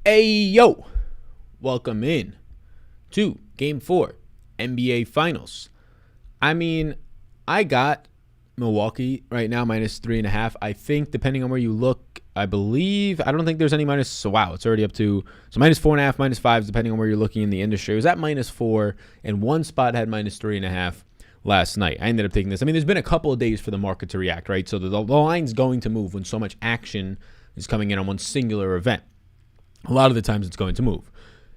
Hey, yo, welcome in to Game 4, NBA Finals. I mean, I got Milwaukee right now, -3.5. I think, depending on where you look, I don't think there's any minus, so wow, it's already up to, so -4.5, -5, depending on where you're looking in the industry. It was at -4, and one spot had -3.5 last night. I ended up taking this. I mean, there's been a couple of days for the market to react, right? So the line's going to move when so much action is coming in on one singular event. A lot of the times it's going to move.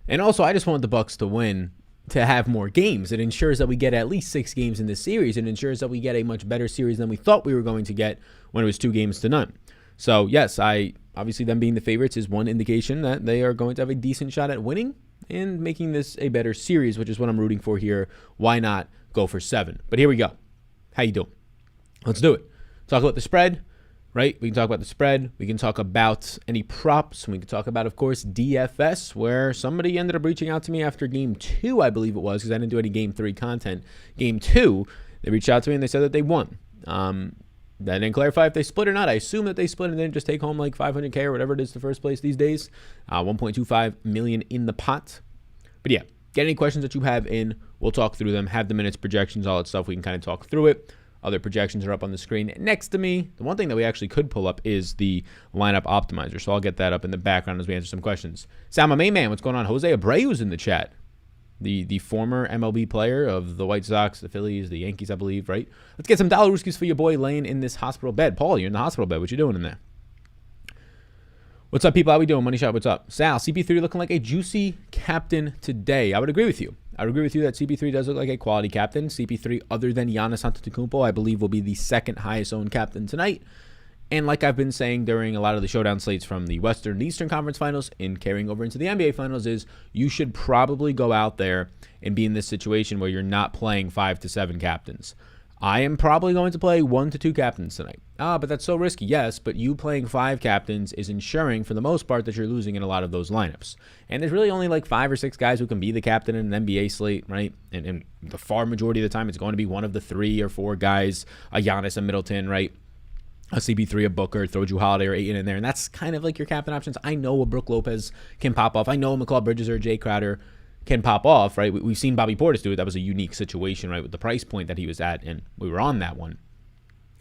And also, I just want the Bucks to win to have more games. It ensures that we get at least 6 games in this series. It ensures that we get a much better series than we thought we were going to get when it was 2-0. So, yes, obviously them being the favorites is one indication that they are going to have a decent shot at winning and making this a better series, which is what I'm rooting for here. Why not go for 7? But here we go. How you doing? Let's do it. Talk about the spread. Right? We can talk about the spread. We can talk about any props. We can talk about, of course, DFS, where somebody ended up reaching out to me after Game 2, I believe it was, because I didn't do any Game 3 content. Game 2, they reached out to me and they said that they won. That didn't clarify if they split or not. I assume that they split and didn't just take home like $500K or whatever it is to first place these days. $1.25 million in the pot. But yeah, get any questions that you have in. We'll talk through them. Have the minutes, projections, all that stuff. We can kind of talk through it. Other projections are up on the screen next to me. The one thing that we actually could pull up is the lineup optimizer, so I'll get that up in the background as we answer some questions. Sam, my main man, what's going on? Jose Abreu's in the chat. The former MLB player of the White Sox, the Phillies, the Yankees, I believe, right? Let's get some dollar rooskies for your boy laying in this hospital bed. Paul, you're in the hospital bed. What you doing in there? What's up, people? How we doing? Money Shot, what's up? Sal, CP3 looking like a juicy captain today. I would agree with you. I would agree with you that CP3 does look like a quality captain. CP3, other than Giannis Antetokounmpo, I believe will be the second highest owned captain tonight. And like I've been saying during a lot of the showdown slates from the Western and Eastern Conference Finals and carrying over into the NBA Finals is you should probably go out there and be in this situation where you're not playing 5 to 7 captains. I am probably going to play 1 to 2 captains tonight. But that's so risky. Yes, but you playing 5 captains is ensuring, for the most part, that you're losing in a lot of those lineups. And there's really only like 5 or 6 guys who can be the captain in an NBA slate, right? And the far majority of the time, it's going to be one of the 3 or 4 guys, a Giannis, a Middleton, right? A CP3, a Booker, throw Drew Holiday or Ayton in there. And that's kind of like your captain options. I know a Brook Lopez can pop off. I know a McCall Bridges or a Jay Crowder can pop off, right? We've seen Bobby Portis do it. That was a unique situation, right, with the price point that he was at, and we were on that one.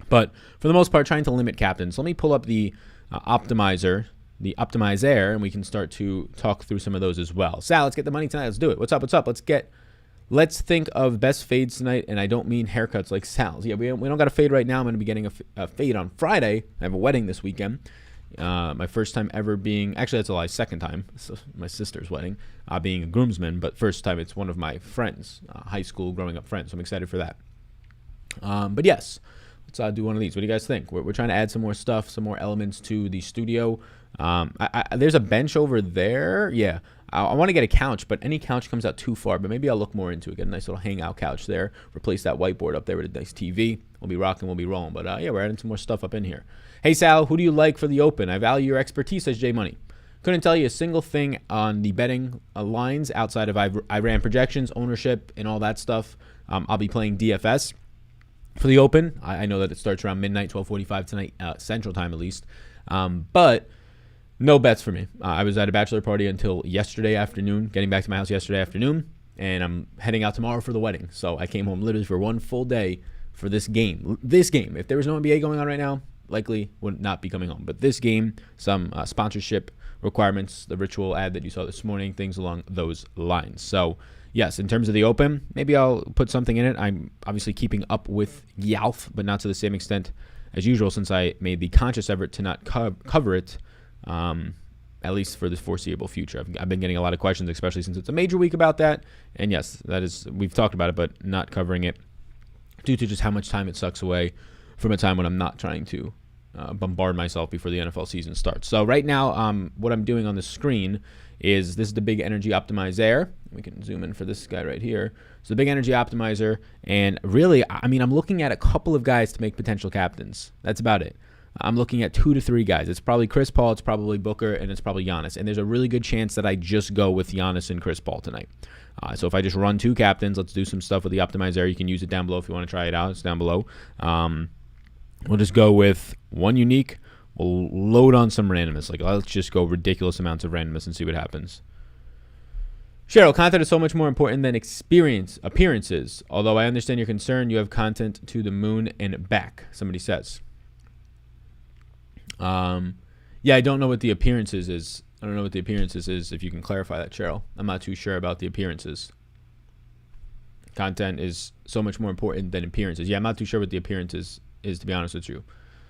But for the most part, trying to limit captains. Let me pull up the optimizer, and we can start to talk through some of those as well. Sal, let's get the money tonight. Let's do it. What's up? Let's think of best fades tonight, and I don't mean haircuts like Sal's. Yeah, we don't got a fade right now. I'm going to be getting a fade on Friday. I have a wedding this weekend. My first time ever being, actually that's a lie, second time, so my sister's wedding, being a groomsman, but first time it's one of my friends, high school growing up friends, so I'm excited for that. But yes, let's do one of these. What do you guys think? We're trying to add some more stuff, some more elements to the studio. There's a bench over there. Yeah, I want to get a couch, but any couch comes out too far, but maybe I'll look more into it, get a nice little hangout couch there, replace that whiteboard up there with a nice TV. We'll be rocking, we'll be rolling, but yeah, we're adding some more stuff up in here. Hey Sal, who do you like for the Open? I value your expertise, says J Money. Couldn't tell you a single thing on the betting lines outside of I ran projections, ownership, and all that stuff. I'll be playing DFS for the Open. I know that it starts around midnight, 12:45 tonight, Central Time at least. But no bets for me. I was at a bachelor party until yesterday afternoon, getting back to my house yesterday afternoon, and I'm heading out tomorrow for the wedding. So I came home literally for one full day for this game. If there was no NBA going on right now, likely would not be coming home. But this game, some sponsorship requirements, the ritual ad that you saw this morning, things along those lines. So yes, in terms of the Open, maybe I'll put something in it. I'm obviously keeping up with Yalf, but not to the same extent as usual, since I made the conscious effort to not cover it, at least for the foreseeable future. I've been getting a lot of questions, especially since it's a major week about that. And yes, that is, we've talked about it, but not covering it due to just how much time it sucks away from a time when I'm not trying to bombard myself before the NFL season starts. So right now, what I'm doing on the screen is this is the Big Energy Optimizer. We can zoom in for this guy right here. So the Big Energy Optimizer, and really, I mean, I'm looking at a couple of guys to make potential captains. That's about it. I'm looking at 2 to 3 guys. It's probably Chris Paul, it's probably Booker, and it's probably Giannis. And there's a really good chance that I just go with Giannis and Chris Paul tonight. So if I just run 2 captains, let's do some stuff with the Optimizer. You can use it down below if you want to try it out. It's down below. We'll just go with 1 unique, We'll load on some randomness. Like, let's just go ridiculous amounts of randomness and see what happens. Cheryl, content is so much more important than appearances. Although I understand your concern, you have content to the moon and back, somebody says. Yeah, I don't know what the appearances is. I don't know what the appearances is, if you can clarify that, Cheryl. I'm not too sure about the appearances. Content is so much more important than appearances. Yeah, I'm not too sure what the appearances is, to be honest with you.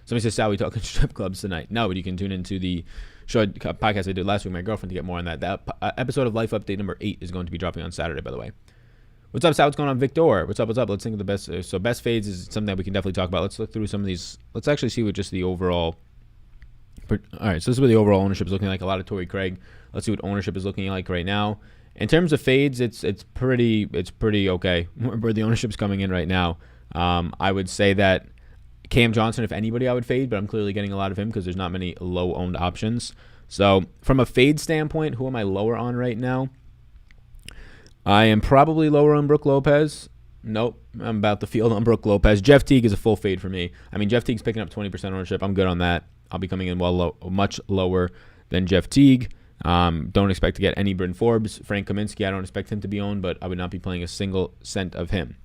Somebody says, Sal, we talking strip clubs tonight. No, but you can tune into the show podcast I did last week with my girlfriend to get more on that. That episode of Life Update number 8 is going to be dropping on Saturday, by the way. What's up, Sal? What's going on, Victor? What's up? What's up? Let's think of the best. So best fades is something that we can definitely talk about. Let's look through some of these. Let's actually see what just the overall. All right, so this is what the overall ownership is looking like. A lot of Torrey Craig. Let's see what ownership is looking like right now. In terms of fades, it's pretty okay where the ownership's coming in right now. I would say that Cam Johnson, if anybody, I would fade, but I'm clearly getting a lot of him because there's not many low-owned options. So from a fade standpoint, who am I lower on right now? I am probably lower on Brook Lopez. Nope, I'm about the field on Brook Lopez. Jeff Teague is a full fade for me. I mean, Jeff Teague's picking up 20% ownership. I'm good on that. I'll be coming in much lower than Jeff Teague. Don't expect to get any Bryn Forbes. Frank Kaminsky, I don't expect him to be owned, but I would not be playing a single cent of him.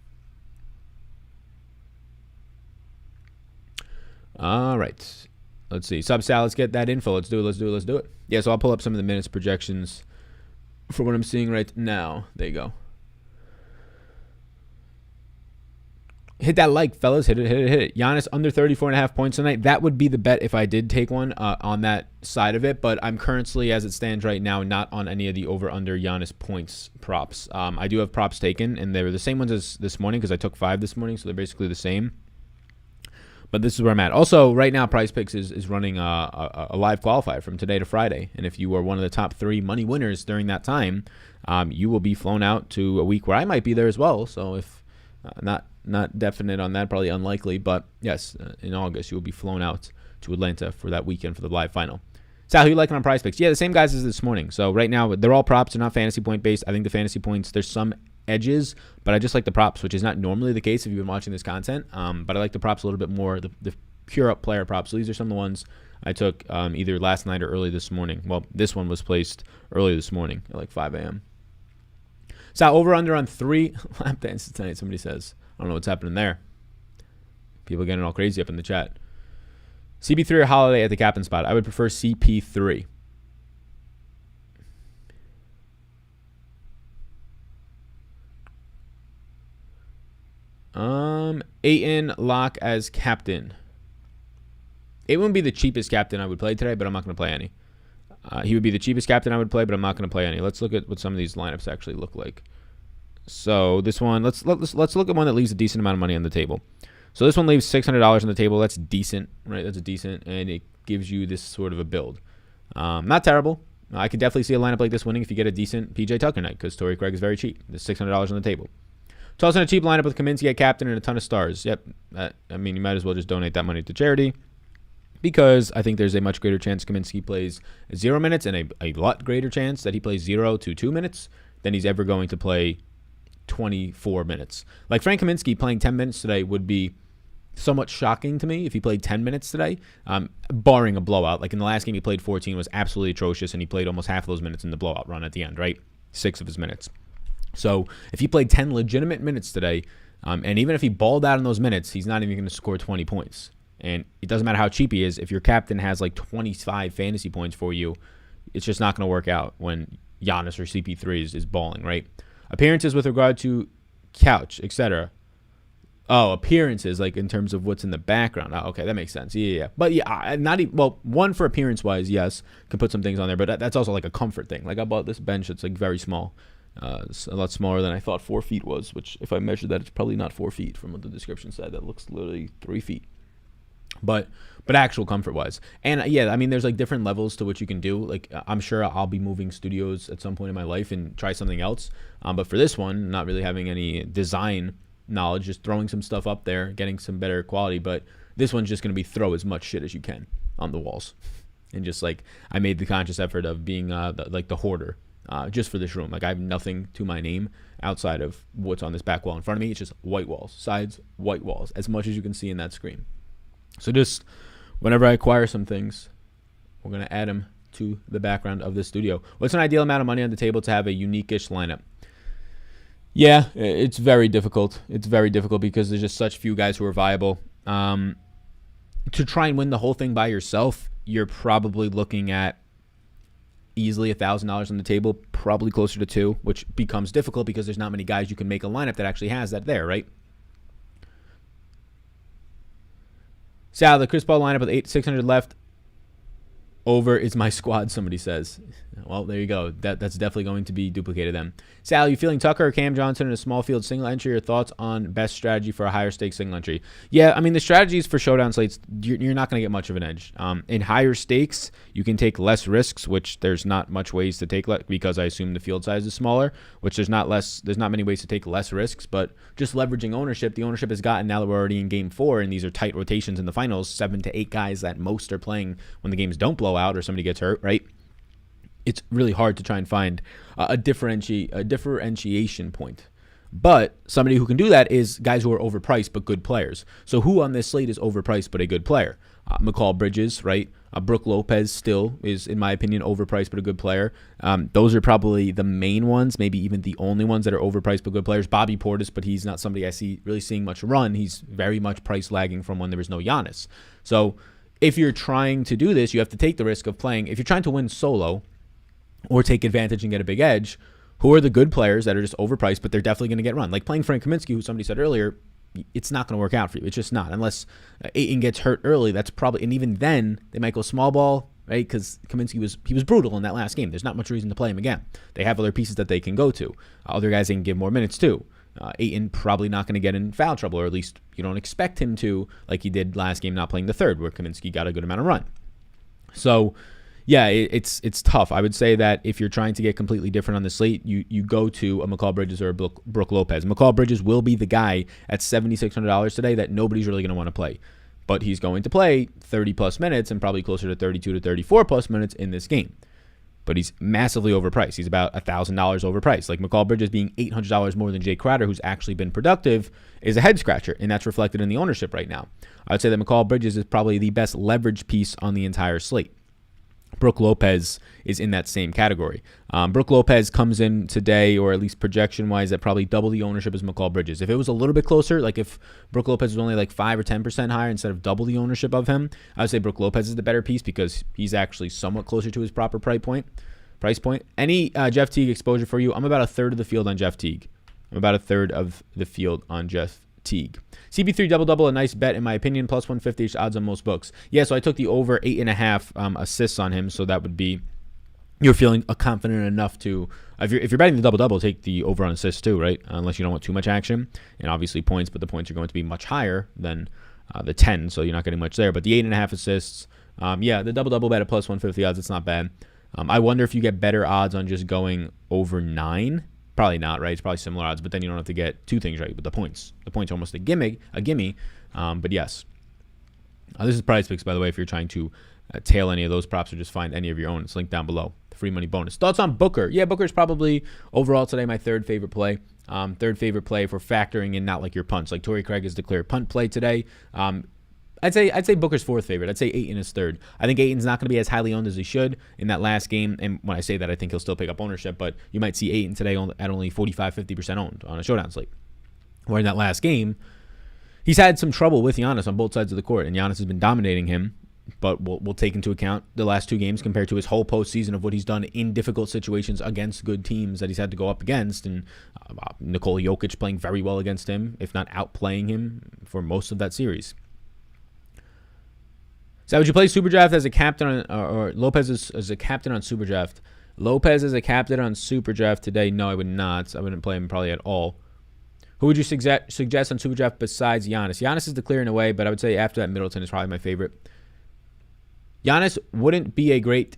All right. Let's see. Sal, let's get that info. Let's do it. Yeah, so I'll pull up some of the minutes projections for what I'm seeing right now. There you go. Hit that like, fellas. Hit it. Giannis under 34.5 points tonight. That would be the bet if I did take one on that side of it. But I'm currently, as it stands right now, not on any of the over-under Giannis points props. I do have props taken, and they were the same ones as this morning because I took 5 this morning, so they're basically the same. But this is where I'm at. Also, right now, Prize Picks is running a live qualifier from today to Friday. And if you are one of the top 3 money winners during that time, you will be flown out to a week where I might be there as well. So if not definite on that, probably unlikely. But yes, in August, you will be flown out to Atlanta for that weekend for the live final. Sal, who you liking on Prize Picks? Yeah, the same guys as this morning. So right now, they're all props. They're not fantasy point based. I think the fantasy points, there's some edges, but I just like the props, which is not normally the case if you've been watching this content. But I like the props a little bit more, the pure up player props. So these are some of the ones I took either last night or early this morning. Well, this one was placed early this morning at like 5 a.m. Sal, over under on 3 lap dances tonight, somebody says. I don't know what's happening there. People getting all crazy up in the chat. CP3 or Holiday at the captain spot? I would prefer CP3. Ayton Locke as captain. It wouldn't be the cheapest captain I would play today, but I'm not going to play any. He would be the cheapest captain I would play, but I'm not going to play any. Let's look at what some of these lineups actually look like. So this one, let's look at one that leaves a decent amount of money on the table. So this one leaves $600 on the table. That's decent, right? That's a decent, and it gives you this sort of a build. Not terrible. I could definitely see a lineup like this winning if you get a decent PJ Tucker night because Torrey Craig is very cheap. There's $600 on the table. Toss in a cheap lineup with Kaminsky at captain and a ton of stars. Yep. I mean, you might as well just donate that money to charity because I think there's a much greater chance Kaminsky plays 0 minutes and a lot greater chance that he plays 0 to 2 minutes than he's ever going to play 24 minutes. Like Frank Kaminsky playing 10 minutes today would be somewhat shocking to me if he played 10 minutes today, barring a blowout. Like in the last game he played 14 was absolutely atrocious, and he played almost half of those minutes in the blowout run at the end, right? 6 of his minutes. So if he played 10 legitimate minutes today, and even if he balled out in those minutes, he's not even going to score 20 points. And it doesn't matter how cheap he is. If your captain has like 25 fantasy points for you, it's just not going to work out when Giannis or CP3 is balling, right? Appearances with regard to couch, etc. Oh, appearances, like in terms of what's in the background. Oh, okay, that makes sense. Yeah. But yeah, not even, well, one for appearance-wise, yes, can put some things on there, but that's also like a comfort thing. Like I bought this bench that's like very small. It's a lot smaller than I thought 4 feet was, which if I measured that, it's probably not 4 feet from what the description said. That looks literally 3 feet. But actual comfort-wise. And yeah, I mean, there's like different levels to what you can do. Like I'm sure I'll be moving studios at some point in my life and try something else. But for this one, not really having any design knowledge, just throwing some stuff up there, getting some better quality. But this one's just going to be throw as much shit as you can on the walls. And just like I made the conscious effort of being the hoarder. Just for this room. Like I have nothing to my name outside of what's on this back wall in front of me. It's just white walls, sides, white walls, as much as you can see in that screen. So just whenever I acquire some things, we're going to add them to the background of the studio. What's an ideal amount of money on the table to have a unique-ish lineup? Yeah, it's very difficult. It's very difficult because there's just such few guys who are viable. To try and win the whole thing by yourself, you're probably looking at easily $1,000 on the table, probably closer to $2,000, which becomes difficult because there's not many guys you can make a lineup that actually has that there, right? Sal, the Chris Paul lineup with 600 left. Over is my squad, somebody says. Well, there you go. That's definitely going to be duplicated then. Sal, you feeling Tucker or Cam Johnson in a small field single entry? Your thoughts on best strategy for a higher stakes single entry? Yeah, I mean, the strategies for showdown slates, you're not going to get much of an edge. In higher stakes, you can take less risks, which there's not much ways to take because I assume the field size is smaller, which there's not many ways to take less risks, but just leveraging ownership. The ownership has gotten now that we're already in game 4, and these are tight rotations in the finals, 7 to 8 guys at most are playing when the games don't blow out or somebody gets hurt, right? It's really hard to try and find a differentiation point. But somebody who can do that is guys who are overpriced but good players. So who on this slate is overpriced but a good player? McCall Bridges, right? Brooke Lopez still is, in my opinion, overpriced but a good player. Those are probably the main ones, maybe even the only ones that are overpriced but good players. Bobby Portis, but he's not somebody I see really seeing much run. He's very much price lagging from when there was no Giannis. So if you're trying to do this, you have to take the risk of playing. If you're trying to win solo or take advantage and get a big edge, who are the good players that are just overpriced, but they're definitely going to get run? Like playing Frank Kaminsky, who somebody said earlier, it's not going to work out for you. It's just not. Unless Ayton gets hurt early, that's probably, and even then, they might go small ball, right? Because Kaminsky was brutal in that last game. There's not much reason to play him again. They have other pieces that they can go to. Other guys they can give more minutes to. Ayton probably not going to get in foul trouble, or at least you don't expect him to, like he did last game not playing the third, where Kaminsky got a good amount of run. So, yeah, it's tough. I would say that if you're trying to get completely different on the slate, you go to a McCall Bridges or a Brooke Lopez. McCall Bridges will be the guy at $7,600 today that nobody's really going to want to play. But he's going to play 30-plus minutes and probably closer to 32 to 34-plus minutes in this game. But he's massively overpriced. He's about $1,000 overpriced. Like McCall Bridges being $800 more than Jay Crowder, who's actually been productive, is a head scratcher, and that's reflected in the ownership right now. I would say that McCall Bridges is probably the best leverage piece on the entire slate. Brooke Lopez is in that same category. Brooke Lopez comes in today, or at least projection-wise, at probably double the ownership as McCall Bridges. If it was a little bit closer, like if Brooke Lopez was only like 5 or 10% higher instead of double the ownership of him, I would say Brooke Lopez is the better piece because he's actually somewhat closer to his proper price point. Any Jeff Teague exposure for you? I'm about a third of the field on Jeff Teague. CP3 double-double, a nice bet in my opinion, plus 150 odds on most books. Yeah, so I took the over 8.5 assists on him, so that would be, you're feeling confident enough to, if you're betting the double-double, take the over on assists too, right? Unless you don't want too much action, and obviously points, but the points are going to be much higher than the 10, so you're not getting much there. But the 8.5 assists, the double-double bet at plus 150 odds, it's not bad. I wonder if you get better odds on just going over 9. Probably not, right? It's probably similar odds, but then you don't have to get two things right with the points. The points are almost a gimme. But yes. This is Prize Picks, by the way, if you're trying to tail any of those props or just find any of your own. It's linked down below. The free money bonus. Thoughts on Booker? Yeah, Booker's probably overall today my third favorite play. Third favorite play for factoring in not like your punts. Like Torrey Craig is the clear punt play today. I'd say Booker's fourth favorite. I'd say Ayton is third. I think Ayton's not going to be as highly owned as he should in that last game. And when I say that, I think he'll still pick up ownership. But you might see Ayton today at only 45-50% owned on a showdown slate. Where in that last game, he's had some trouble with Giannis on both sides of the court. And Giannis has been dominating him. But we'll take into account the last two games compared to his whole postseason of what he's done in difficult situations against good teams that he's had to go up against. And Nikola Jokic playing very well against him, if not outplaying him for most of that series. So would you play SuperDraft as a captain or Lopez as a captain on SuperDraft? Lopez as a captain on SuperDraft today? No, I would not. I wouldn't play him probably at all. Who would you suggest on SuperDraft besides Giannis? Giannis is the clear in a way, but I would say after that, Middleton is probably my favorite. Giannis wouldn't be great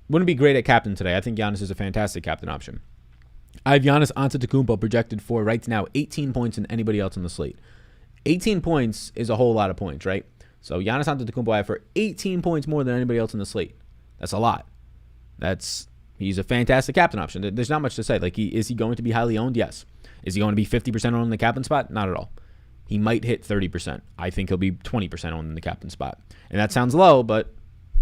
at captain today. I think Giannis is a fantastic captain option. I have Giannis Antetokounmpo projected for right now 18 points than anybody else on the slate. 18 points is a whole lot of points, right? So Giannis Antetokounmpo I have for 18 points more than anybody else in the slate. That's a lot. He's a fantastic captain option. There's not much to say. Like, is he going to be highly owned? Yes. Is he going to be 50% owned in the captain spot? Not at all. he might hit 30%. I think he'll be 20% owned in the captain spot. And that sounds low, but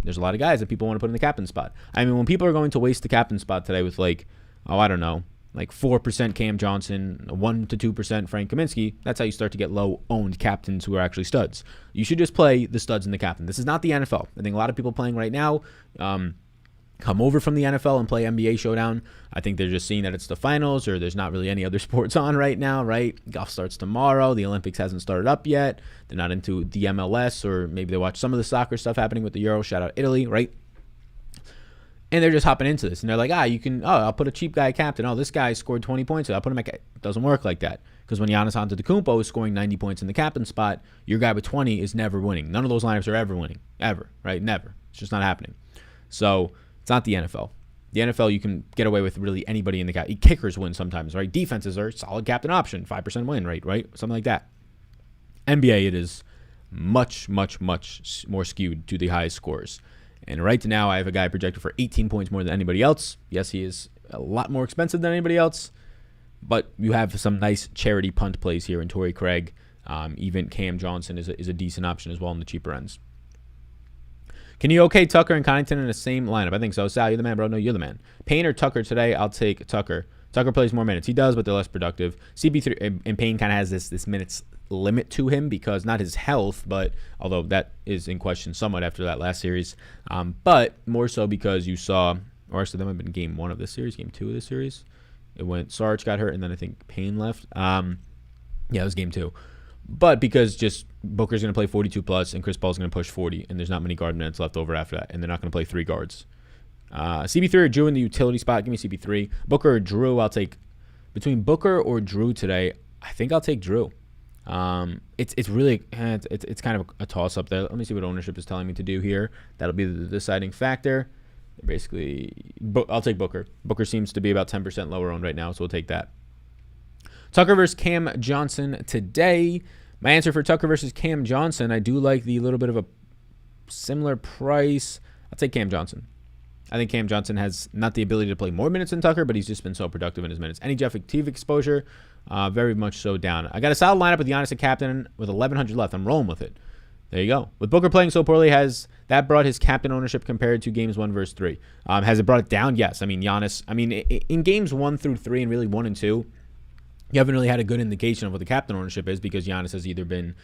there's a lot of guys that people want to put in the captain spot. I mean, when people are going to waste the captain spot today with like, I don't know, like 4% Cam Johnson, 1 to 2% Frank Kaminsky, that's how you start to get low-owned captains who are actually studs. You should just play the studs in the captain. This is not the NFL. I think a lot of people playing right now come over from the NFL and play NBA Showdown. I think they're just seeing that it's the finals or there's not really any other sports on right now, right? Golf starts tomorrow. The Olympics hasn't started up yet. They're not into the MLS, or maybe they watch some of the soccer stuff happening with the Euro. Shout out Italy, right? And they're just hopping into this. And they're like, I'll put a cheap guy captain. Oh, this guy scored 20 points. So I'll put him at. It doesn't work like that. Because when Giannis Antetokounmpo is scoring 90 points in the captain spot, your guy with 20 is never winning. None of those lineups are ever winning. Ever, right? Never. It's just not happening. So it's not the NFL. The NFL, you can get away with really anybody in the cap. Kickers win sometimes, right? Defenses are solid captain option, 5% win rate, right? Something like that. NBA, it is much, much, much more skewed to the highest scores. And right now, I have a guy projected for 18 points more than anybody else. Yes, he is a lot more expensive than anybody else, but you have some nice charity punt plays here in Torrey Craig. Even Cam Johnson is a decent option as well in the cheaper ends. Can you okay Tucker and Connington in the same lineup? I think so. Sal, you're the man, bro. No, you're the man. Payne or Tucker today? I'll take Tucker. Tucker plays more minutes. He does, but they're less productive. CP3 and Payne kind of has this minutes limit to him because not his health, but although that is in question somewhat after that last series, but more so because you saw, or actually that might have been game 1 of this series, game 2 of this series. It went Sarge got hurt, and then I think Payne left. Yeah, it was game 2. But because just Booker's going to play 42 plus and Chris Paul's going to push 40, and there's not many guard minutes left over after that, and they're not going to play 3 guards. CB3 or Drew in the utility spot. Give me CB3. Booker or Drew. I'll take between Booker or Drew today. I think I'll take Drew. It's really it's kind of a toss up there. Let me see what ownership is telling me to do here. That'll be the deciding factor. Basically, I'll take Booker. Booker seems to be about 10% lower owned right now, so we'll take that. Tucker versus Cam Johnson today. My answer for Tucker versus Cam Johnson, I do like the little bit of a similar price. I'll take Cam Johnson. I think Cam Johnson has not the ability to play more minutes than Tucker, but he's just been so productive in his minutes. Any Jeff McTeague exposure, very much so down. I got a solid lineup with Giannis at captain with 1,100 left. I'm rolling with it. There you go. With Booker playing so poorly, has that brought his captain ownership compared to games 1 versus 3? Has it brought it down? Yes. I mean, Giannis, in games 1 through 3 and really 1 and 2, you haven't really had a good indication of what the captain ownership is because Giannis has either been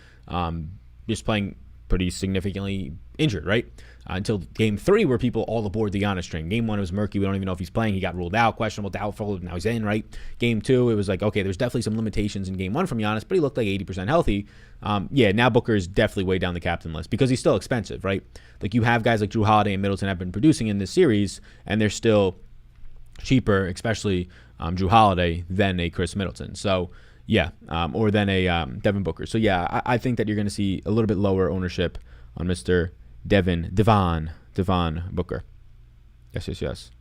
just playing pretty significantly injured, right? Until game 3 where people all aboard the Giannis train. Game 1 was murky. We don't even know if he's playing. He got ruled out, questionable, doubtful. Now he's in, right? Game 2, it was like, okay, there's definitely some limitations in game 1 from Giannis, but he looked like 80% healthy. Yeah, now Booker is definitely way down the captain list because he's still expensive, right? Like you have guys like Drew Holiday and Middleton have been producing in this series, and they're still cheaper, especially Drew Holiday, than a Chris Middleton. So, yeah, or than a Devin Booker. So, yeah, I think that you're going to see a little bit lower ownership on Mr. Devin Booker. Yes.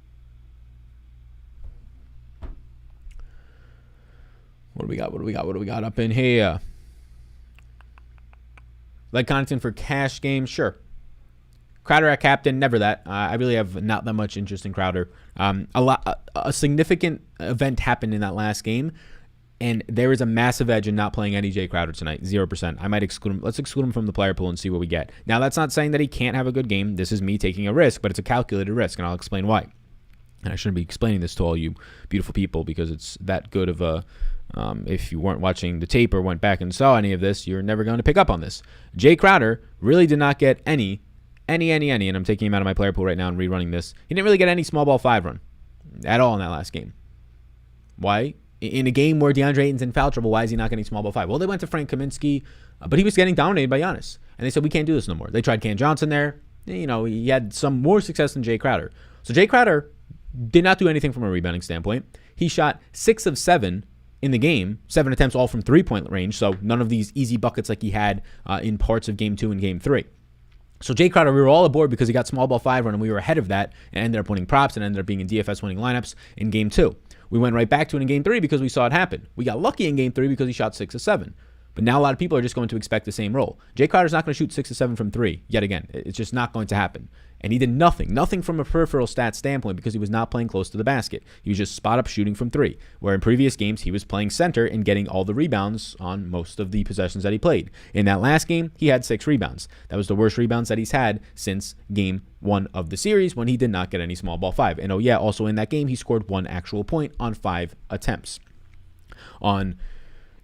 What do we got up in here? Like Connaughton for cash games? Sure. Crowder at captain, never that. I really have not that much interest in Crowder. A significant event happened in that last game, and there is a massive edge in not playing any Jay Crowder tonight. 0%. I might exclude him. Let's exclude him from the player pool and see what we get. Now, that's not saying that he can't have a good game. This is me taking a risk, but it's a calculated risk, and I'll explain why. And I shouldn't be explaining this to all you beautiful people because it's that good of a... if you weren't watching the tape or went back and saw any of this, you're never going to pick up on this. Jay Crowder really did not get any, and I'm taking him out of my player pool right now and rerunning this. He didn't really get any small ball 5 run at all in that last game. Why? In a game where DeAndre Ayton's in foul trouble, why is he not getting small ball 5? Well, they went to Frank Kaminsky, but he was getting dominated by Giannis. And they said, we can't do this no more. They tried Cam Johnson there. You know, he had some more success than Jay Crowder. So Jay Crowder did not do anything from a rebounding standpoint. He shot 6 of 7 in the game, 7 attempts all from 3-point range, so none of these easy buckets like he had in parts of Game 2 and Game 3. So Jay Crowder, we were all aboard because he got small ball 5 run, and we were ahead of that and ended up winning props and ended up being in DFS winning lineups in Game 2. We went right back to it in Game 3 because we saw it happen. We got lucky in Game 3 because he shot 6 of 7. But now a lot of people are just going to expect the same role. Jay Crowder's not going to shoot 6 of 7 from 3 yet again. It's just not going to happen. And he did nothing from a peripheral stat standpoint because he was not playing close to the basket. He was just spot up shooting from three, where in previous games he was playing center and getting all the rebounds on most of the possessions that he played. In that last game, he had 6 rebounds. That was the worst rebounds that he's had since game 1 of the series when he did not get any small ball 5. And also in that game, he scored 1 actual point on 5 attempts. On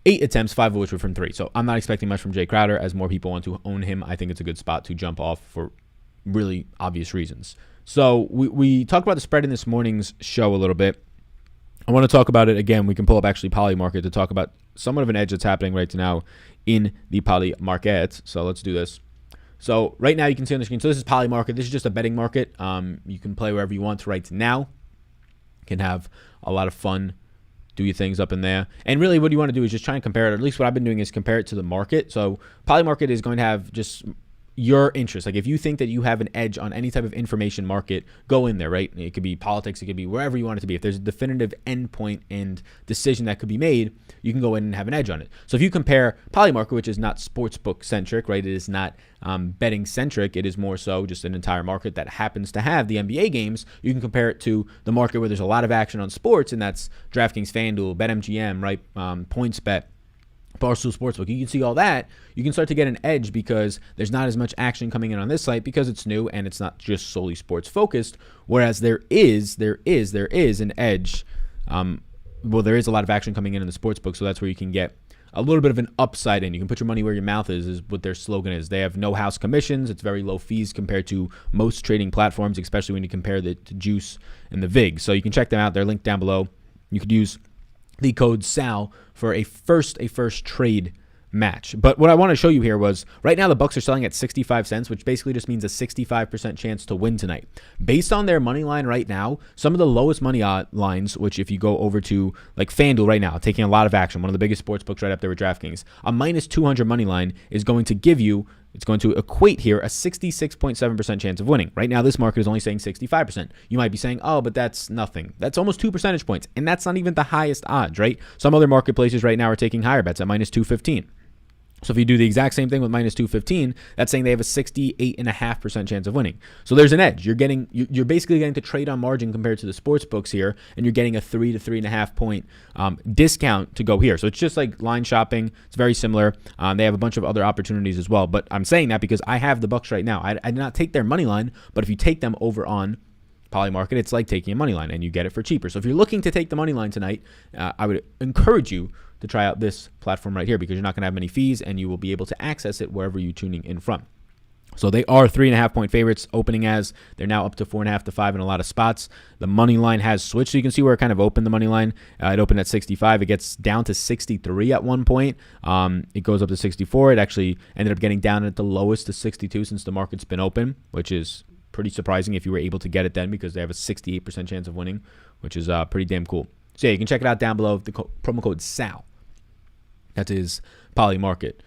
8 attempts, 5 of which were from 3. So I'm not expecting much from Jay Crowder. As more people want to own him, I think it's a good spot to jump off for really obvious reasons. So we talked about the spread in this morning's show a little bit. I want to talk about it again. We can pull up actually Poly Market to talk about somewhat of an edge that's happening right now in the Poly Market. So let's do this. So right now you can see on the screen. So this is Poly Market. This is just a betting market. You can play wherever you want right now. You can have a lot of fun. Do your things up in there. And really what you want to do is just try and compare it. Or at least what I've been doing is compare it to the market. So Poly Market is going to have just your interest. Like if you think that you have an edge on any type of information market, go in there, right? It could be politics, it could be wherever you want it to be. If there's a definitive endpoint and decision that could be made, you can go in and have an edge on it. So if you compare Poly Market, which is not sportsbook centric, right? It is not betting centric. It is more so just an entire market that happens to have the NBA games. You can compare it to the market where there's a lot of action on sports, and that's DraftKings, FanDuel, BetMGM, right? PointsBet, Barstool Sportsbook. You can see all that. You can start to get an edge because there's not as much action coming in on this site because it's new and it's not just solely sports focused. Whereas there is an edge. There is a lot of action coming in the sportsbook, so that's where you can get a little bit of an upside in. You can put your money where your mouth is what their slogan is. They have no house commissions. It's very low fees compared to most trading platforms, especially when you compare the Juice and the VIG. So you can check them out. They're linked down below. You could use the code SAL for a first trade match. But what I want to show you here was right now the Bucks are selling at 65 cents, which basically just means a 65% chance to win tonight. Based on their money line right now, some of the lowest money lines, which if you go over to like FanDuel right now, taking a lot of action, one of the biggest sports books right up there with DraftKings, a minus 200 money line is going to give you, it's going to equate here a 66.7% chance of winning. Right now, this market is only saying 65%. You might be saying, oh, but that's nothing. That's almost 2 percentage points, and that's not even the highest odds, right? Some other marketplaces right now are taking higher bets at minus 215. So if you do the exact same thing with minus 215, that's saying they have a 68.5% chance of winning. So there's an edge. You're basically getting to trade on margin compared to the sports books here, and you're getting a 3 to 3.5 point discount to go here. So it's just like line shopping. It's very similar. They have a bunch of other opportunities as well. But I'm saying that because I have the Bucks right now. I did not take their money line, but if you take them over on Poly Market, it's like taking a money line, and you get it for cheaper. So if you're looking to take the money line tonight, I would encourage you to try out this platform right here because you're not going to have many fees and you will be able to access it wherever you're tuning in from. So they are 3.5 point favorites opening as they're now up to 4.5 to 5 in a lot of spots. The money line has switched. So you can see where it kind of opened the money line. It opened at 65. It gets down to 63 at one point. It goes up to 64. It actually ended up getting down at the lowest to 62 since the market's been open, which is pretty surprising if you were able to get it then because they have a 68% chance of winning, which is pretty damn cool. So yeah, you can check it out down below. The promo code SAL. That is Poly Market.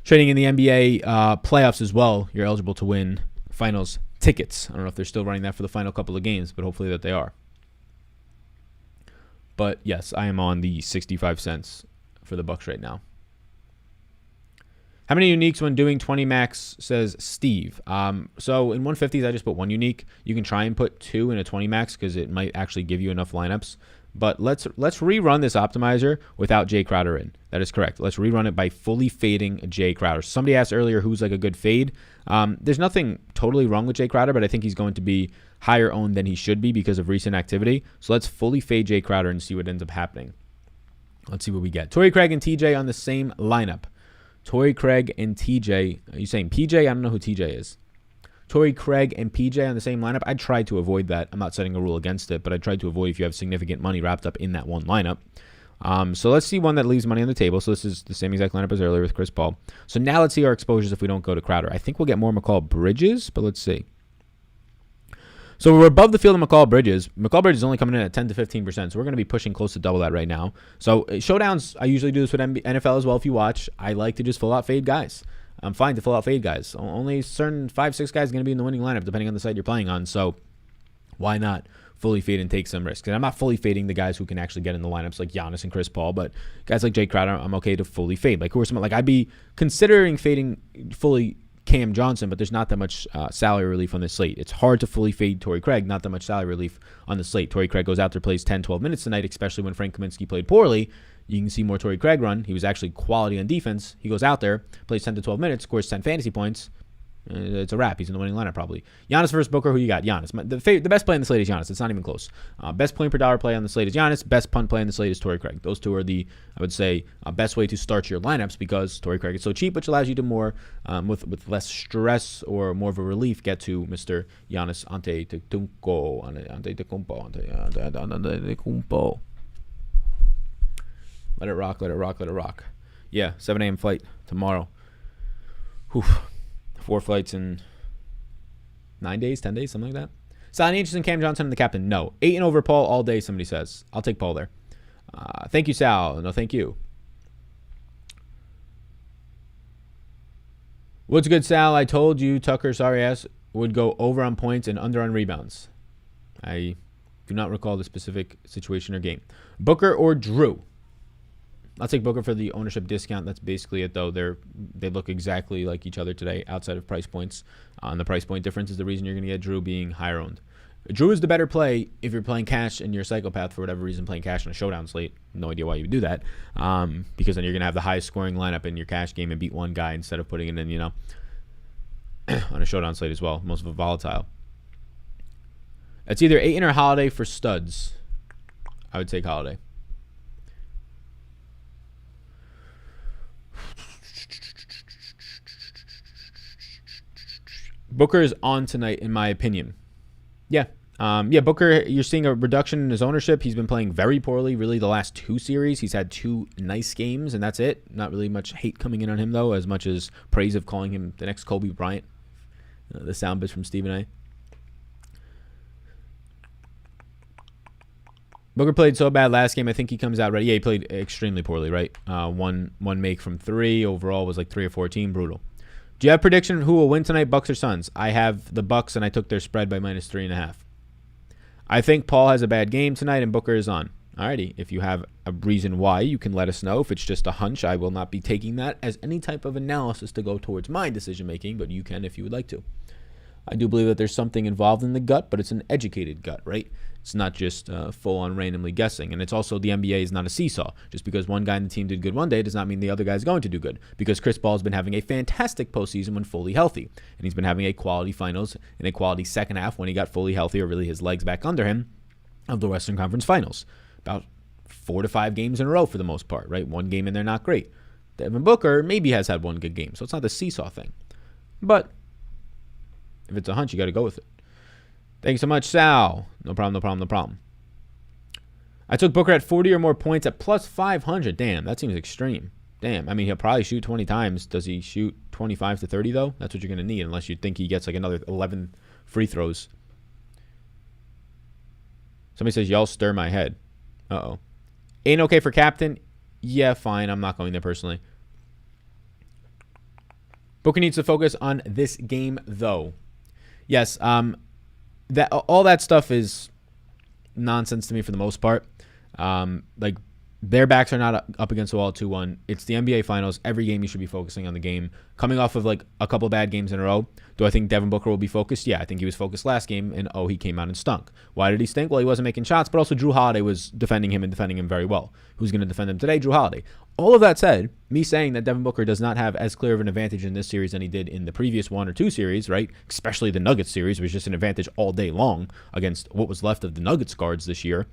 Trading in the NBA playoffs as well, you're eligible to win finals tickets. I don't know if they're still running that for the final couple of games, but hopefully that they are. But yes, I am on the 65 cents for the Bucks right now. How many uniques when doing 20 max, says Steve. So in 150s, I just put 1 unique. You can try and put 2 in a 20 max because it might actually give you enough lineups. But let's rerun this optimizer without Jay Crowder in. That is correct. Let's rerun it by fully fading Jay Crowder. Somebody asked earlier who's like a good fade. There's nothing totally wrong with Jay Crowder, but I think he's going to be higher owned than he should be because of recent activity. So let's fully fade Jay Crowder and see what ends up happening. Let's see what we get. Torrey Craig and TJ on the same lineup. Torrey Craig and TJ. Are you saying PJ? I don't know who TJ is. Torrey Craig and PJ on the same lineup. I tried to avoid that. I'm not setting a rule against it, but I tried to avoid if you have significant money wrapped up in that one lineup. So let's see one that leaves money on the table. So this is the same exact lineup as earlier with Chris Paul. So now let's see our exposures if we don't go to Crowder. I think we'll get more McCall Bridges, but let's see. So we're above the field of McCall Bridges. McCall Bridges is only coming in at 10 to 15%, so we're going to be pushing close to double that right now. So showdowns, I usually do this with NFL as well. If you watch, I like to just full out fade guys. I'm fine to full out fade guys. Only certain 5-6 guys are going to be in the winning lineup depending on the site you're playing on. So why not fully fade and take some risks? And I'm not fully fading the guys who can actually get in the lineups like Giannis and Chris Paul, but guys like Jay Crowder, I'm okay to fully fade. Like who are some? Like I'd be considering fading fully Cam Johnson, but there's not that much salary relief on this slate. It's hard to fully fade Torrey Craig, not that much salary relief on the slate. Torrey Craig goes out there, plays 10, 12 minutes tonight, especially when Frank Kaminsky played poorly. You can see more Torrey Craig run. He was actually quality on defense. He goes out there, plays 10 to 12 minutes, scores 10 fantasy points. It's a wrap. He's in the winning lineup probably. Giannis versus Booker. Who you got? Giannis. The best play on the slate is Giannis. It's not even close. Best point per dollar play on the slate is Giannis. Best punt play on the slate is Torrey Craig. Those two are the, I would say, best way to start your lineups because Torrey Craig is so cheap, which allows you to more, with less stress or more of a relief, get to Mr. Giannis Antetokounmpo. Let it rock. Let it rock. Let it rock. Yeah, 7 a.m. flight tomorrow. Whew. 4 flights in 9 days, 10 days, something like that. So any interest in Cam Johnson and the captain? No. 8 and over Paul all day, somebody says. I'll take Paul there. Thank you, Sal. No, thank you. What's good, Sal? I told you Tucker, sorry ass, would go over on points and under on rebounds. I do not recall the specific situation or game. Booker or Drew? I'll take Booker for the ownership discount. That's basically it, though. They look exactly like each other today outside of price points. And the price point difference is the reason you're going to get Drew being higher owned. Drew is the better play if you're playing cash and you're a psychopath for whatever reason playing cash on a showdown slate. No idea why you would do that. Because then you're going to have the highest scoring lineup in your cash game and beat one guy instead of putting it in, on a showdown slate as well. Most of it volatile. It's either Ayton or Holiday for studs. I would take Holiday. Booker is on tonight, in my opinion. Yeah. Booker, you're seeing a reduction in his ownership. He's been playing very poorly, really, the last 2 series. He's had 2 nice games, and that's it. Not really much hate coming in on him, though, as much as praise of calling him the next Kobe Bryant. The sound bits from Stephen A. Booker played so bad last game. I think he comes out ready. Yeah, he played extremely poorly, right? One make from 3. Overall was like 3 or 14. Brutal. Do you have prediction who will win tonight, Bucks or Suns? I have the Bucks, and I took their spread by -3.5. I think Paul has a bad game tonight, and Booker is on. Alrighty, if you have a reason why, you can let us know. If it's just a hunch, I will not be taking that as any type of analysis to go towards my decision-making, but you can if you would like to. I do believe that there's something involved in the gut, but it's an educated gut, right? It's not just full-on randomly guessing. And it's also the NBA is not a seesaw. Just because one guy in the team did good one day does not mean the other guy is going to do good. Because Chris Paul has been having a fantastic postseason when fully healthy. And he's been having a quality finals and a quality second half when he got fully healthy, or really his legs back under him, of the Western Conference Finals. About 4 to 5 games in a row for the most part, right? One game in there, not great. Devin Booker maybe has had one good game, so it's not the seesaw thing. But if it's a hunch, you got to go with it. Thanks so much, Sal. No problem. I took Booker at 40 or more points at plus 500. Damn, that seems extreme. Damn, I mean, he'll probably shoot 20 times. Does he shoot 25 to 30, though? That's what you're going to need, unless you think he gets like another 11 free throws. Somebody says, y'all stir my head. Uh-oh. Ain't okay for captain? Yeah, fine. I'm not going there personally. Booker needs to focus on this game, though. Yes, that all that stuff is nonsense to me for the most part. Like, their backs are not up against the wall 2-1. It's the NBA Finals. Every game you should be focusing on the game. Coming off of like a couple bad games in a row, do I think Devin Booker will be focused? Yeah, I think he was focused last game, and he came out and stunk. Why did he stink? Well, he wasn't making shots, but also Drew Holiday was defending him and defending him very well. Who's going to defend him today? Drew Holiday. All of that said, me saying that Devin Booker does not have as clear of an advantage in this series than he did in the previous 1 or 2 series, right? Especially the Nuggets series was just an advantage all day long against what was left of the Nuggets guards this year.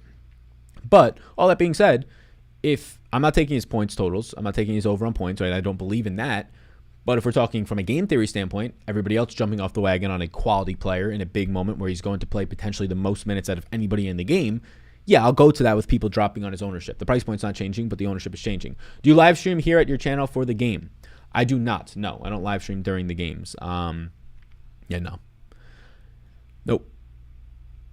But all that being said, if I'm not taking his points totals, I'm not taking his over on points, right? I don't believe in that. But if we're talking from a game theory standpoint, everybody else jumping off the wagon on a quality player in a big moment where he's going to play potentially the most minutes out of anybody in the game, yeah, I'll go to that with people dropping on his ownership. The price point's not changing, but the ownership is changing. Do you live stream here at your channel for the game? I do not. No, I don't live stream during the games. No. Nope.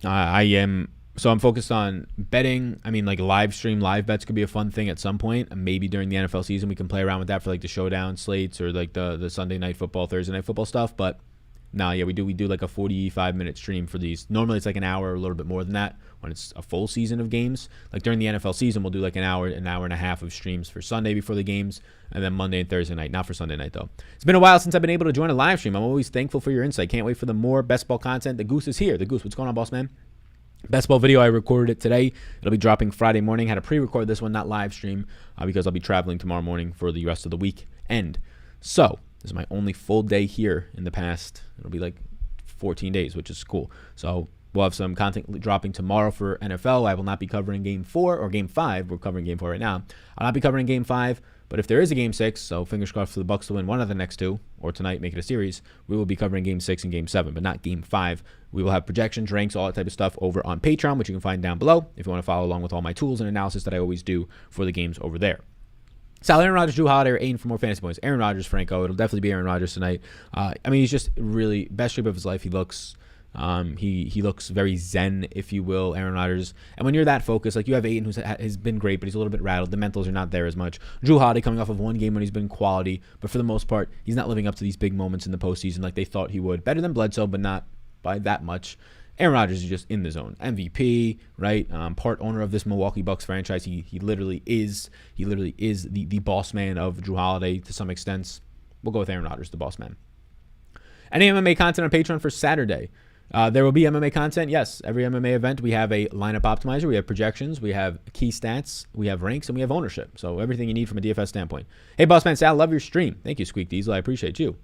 I am... So I'm focused on betting. I mean, like live stream, live bets could be a fun thing at some point. Maybe during the NFL season, we can play around with that for like the showdown slates or like the Sunday night football, Thursday night football stuff. But No, yeah, we do like a 45-minute stream for these. Normally it's like an hour or a little bit more than that when it's a full season of games. Like during the NFL season, we'll do like an hour and a half of streams for Sunday before the games, and then Monday and Thursday night. Not for Sunday night, though. It's been a while since I've been able to join a live stream. I'm always thankful for your insight. Can't wait for the more best ball content. The Goose is here. The Goose, what's going on, boss man? Best ball video, I recorded it today. It'll be dropping Friday morning. Had to pre-record this one, not live stream, because I'll be traveling tomorrow morning for the rest of the week. So this is my only full day here in the past. It'll be like 14 days, which is cool. So we'll have some content dropping tomorrow for NFL. I will not be covering Game 4 or Game 5. We're covering Game 4 right now. I'll not be covering Game 5, but if there is a Game 6, so fingers crossed for the Bucs to win one of the next two, or tonight make it a series, we will be covering Game 6 and Game 7, but not Game 5. We will have projections, ranks, all that type of stuff over on Patreon, which you can find down below if you want to follow along with all my tools and analysis that I always do for the games over there. Sal, Aaron Rodgers, Drew Holiday are aiming for more fantasy points. Aaron Rodgers, Franco. It'll definitely be Aaron Rodgers tonight. He's just really best shape of his life. He looks very zen, if you will, Aaron Rodgers. And when you're that focused, like you have Ayton, who has been great, but he's a little bit rattled. The mentals are not there as much. Drew Holiday coming off of one game when he's been quality, but for the most part, he's not living up to these big moments in the postseason like they thought he would. Better than Bledsoe, but not by that much. Aaron Rodgers is just in the zone. MVP, right? Part owner of this Milwaukee Bucks franchise. He literally is the boss man of Drew Holiday to some extent. We'll go with Aaron Rodgers, the boss man. Any MMA content on Patreon for Saturday? There will be MMA content. Yes, every MMA event we have a lineup optimizer. We have projections. We have key stats. We have ranks, and we have ownership. So everything you need from a DFS standpoint. Hey, boss man Sal, love your stream. Thank you, Squeak Diesel. I appreciate you.